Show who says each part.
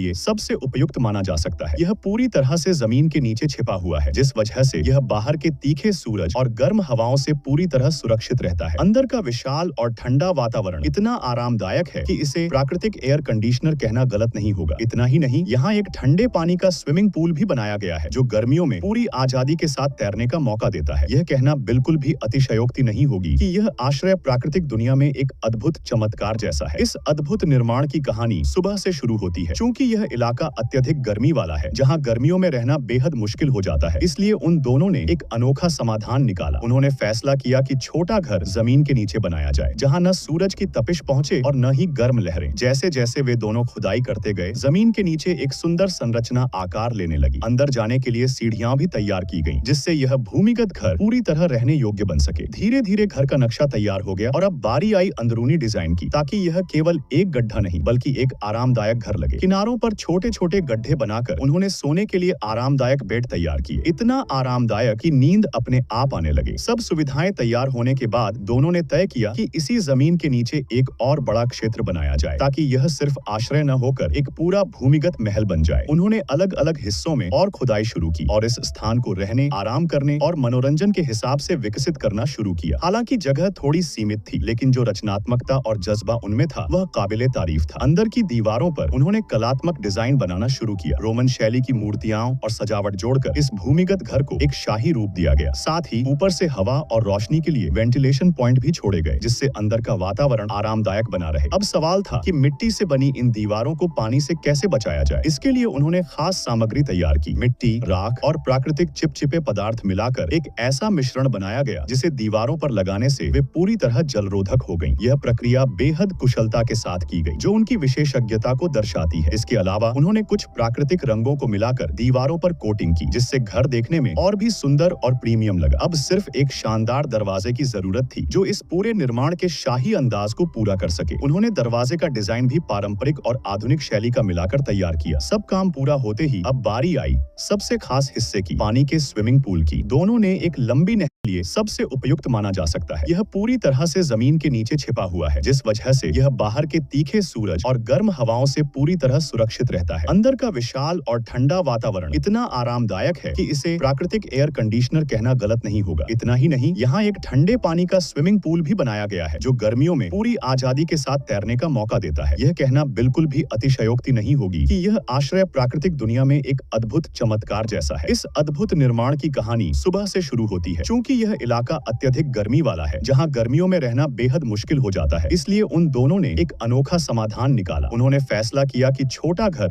Speaker 1: लिए सबसे उपयुक्त माना जा सकता है। यह पूरी तरह से जमीन के नीचे छिपा हुआ है, जिस वजह से यह बाहर के तीखे सूरज और गर्म हवाओं से पूरी तरह सुरक्षित रहता है। अंदर का विशाल और ठंडा वातावरण इतना आरामदायक है कि इसे प्राकृतिक एयर कंडीशनर कहना गलत नहीं होगा। इतना ही नहीं, यहाँ एक ठंडे पानी का स्विमिंग पूल भी बनाया गया है, जो गर्मियों में पूरी आजादी के साथ तैरने का मौका देता है। यह कहना बिल्कुल भी अतिशयोक्ति नहीं होगी कि यह आश्रय प्राकृतिक दुनिया में एक अद्भुत चमत्कार जैसा है। इस अद्भुत निर्माण की कहानी सुबह से शुरू होती है। चूंकि यह इलाका अत्यधिक गर्मी वाला है, जहाँ गर्मियों में रहना बेहद मुश्किल हो जाता है, इसलिए उन दोनों ने एक अनोखा समाधान निकाला। उन्होंने फैसला किया कि छोटा घर जमीन के नीचे बनाया जाए, जहाँ न सूरज की तपिश पहुंचे और न ही गर्म लहरें। जैसे जैसे वे दोनों खुदाई करते गए, जमीन के नीचे एक सुंदर संरचना आकार लेने लगी। अंदर जाने के लिए सीढ़ियां भी तैयार की गईं, जिससे यह भूमिगत घर पूरी तरह रहने योग्य बन सके। धीरे धीरे घर का नक्शा तैयार हो गया और अब बारी आई अंदरूनी डिजाइन की, ताकि यह केवल एक गड्ढा नहीं बल्कि एक आरामदायक घर लगे। किनारों पर छोटे छोटे गड्ढे बनाकर उन्होंने सोने के लिए आरामदायक बेड तैयार किए, इतना आरामदायक कि नींद अपने आप आने लगे। सब सुविधाएं तैयार होने के बाद दोनों ने तय किया कि इसी जमीन के नीचे एक और बड़ा क्षेत्र बनाया जाए, ताकि यह सिर्फ आश्रय न होकर एक पूरा भूमिगत महल बन जाए। उन्होंने अलग अलग हिस्सों में और खुदाई शुरू की और इस स्थान को रहने, आराम करने और मनोरंजन के हिसाब से विकसित करना शुरू किया। हालांकि जगह थोड़ी सीमित थी, लेकिन जो रचनात्मकता और जज्बा उनमें था वह काबिले तारीफ था। अंदर की दीवारों पर उन्होंने कलात्मक डिजाइन बनाना शुरू किया। रोमन शैली की मूर्तियां और सजावट जोड़कर इस भूमिगत घर को एक शाही रूप दिया गया। साथ ही ऊपर से हवा और रोशनी के लिए वेंटिलेशन पॉइंट भी छोड़े गए, जिससे अंदर का वातावरण आरामदायक बना रहे। अब सवाल था कि मिट्टी से बनी इन दीवारों को पानी से कैसे बचाया जाए। इसके लिए उन्होंने खास सामग्री तैयार की। मिट्टी, राख और प्राकृतिक चिपचिपे पदार्थ मिलाकर एक ऐसा मिश्रण बनाया गया, जिसे दीवारों पर लगाने से वे पूरी तरह जलरोधक हो गईं। यह प्रक्रिया बेहद कुशलता के साथ की गई, जो उनकी विशेषज्ञता को दर्शाती है। इसके अलावा उन्होंने कुछ प्राकृतिक रंगों को मिलाकर दीवारों पर कोटिंग की, जिससे घर देखने में और भी सुंदर और प्रीमियम लगा। अब सिर्फ एक शानदार दरवाजे की जरूरत थी, जो इस पूरे निर्माण के शाही अंदाज को पूरा कर सके। उन्होंने दरवाजे का डिजाइन भी पारंपरिक और आधुनिक शैली का मिलाकर तैयार किया। सब काम पूरा होते ही अब बारी आई सबसे खास हिस्से की, पानी के स्विमिंग पूल की। दोनों ने एक लंबी नहर लिए सबसे उपयुक्त माना जा सकता है। यह पूरी तरह से जमीन के नीचे छिपा हुआ है, जिस वजह से यह बाहर के तीखे सूरज और गर्म हवाओं से पूरी तरह सुरक्षित रहता है। अंदर का विशाल और ठंडा वातावरण इतना आरामदायक है कि इसे प्राकृतिक एयर कंडीशनर कहना गलत नहीं होगा। इतना ही नहीं, यहाँ एक ठंडे पानी का स्विमिंग पूल भी बनाया गया है, जो गर्मियों में पूरी आजादी के साथ तैरने का मौका देता है। यह कहना बिल्कुल भी अतिशयोक्ति नहीं होगी कि यह आश्रय प्राकृतिक दुनिया में एक अद्भुत चमत्कार जैसा है। इस अद्भुत निर्माण की कहानी सुबह से शुरू होती है। चूंकि यह इलाका अत्यधिक गर्मी वाला है, जहाँ गर्मियों में रहना बेहद मुश्किल हो जाता है, इसलिए उन दोनों ने एक अनोखा समाधान निकाला। उन्होंने फैसला किया कि छोटा घर